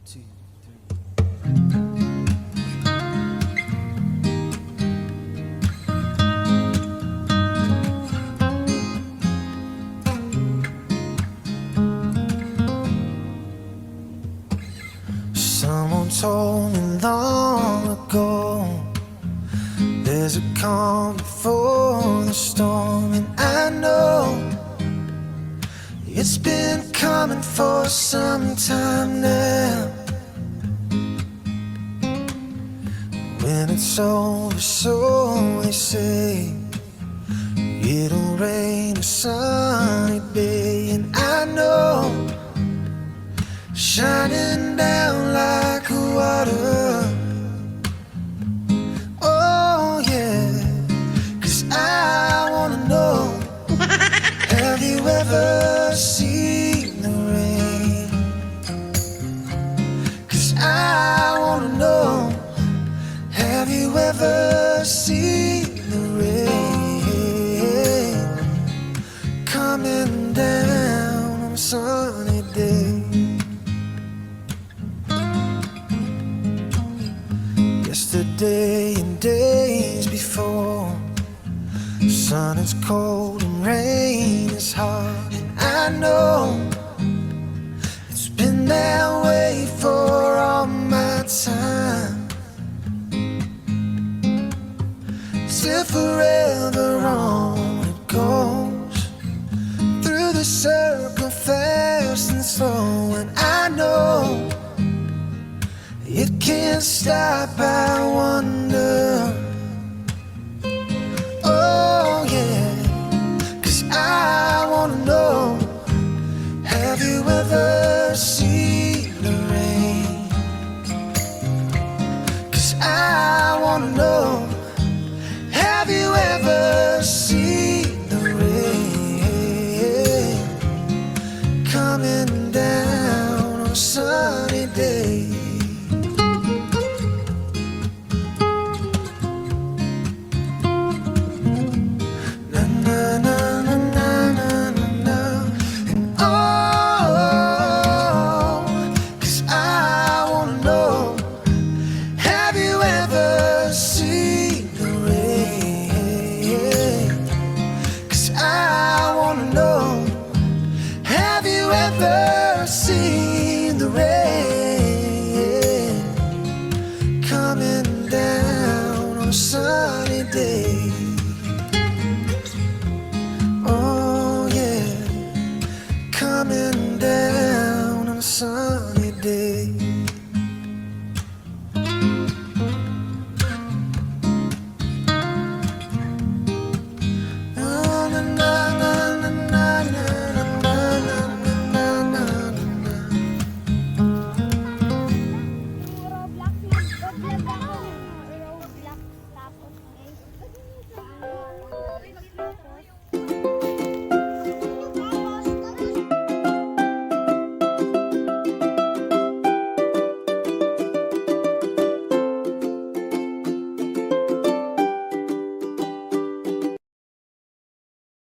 2, 3. Someone told me long ago there's a calm before the storm, and I know it's been coming for some time now. When it's over, so they say, it'll rain a sunny day, and I know shining down like water. Oh yeah, 'cause I wanna know, have you ever seen the rain? 'Cause I wanna know, have you ever seen the rain coming down on a sunny day? Yesterday and days before, sun is cold and rain is hard, and I know it's been that way for all my time. Till forever on it goes, through the circle fast and slow, and I know it can't stop, I wonder. Oh yeah, 'cause I wanna know, have you ever seen the rain? 'Cause I wanna know, have you ever seen the rain coming down on a sunny day? See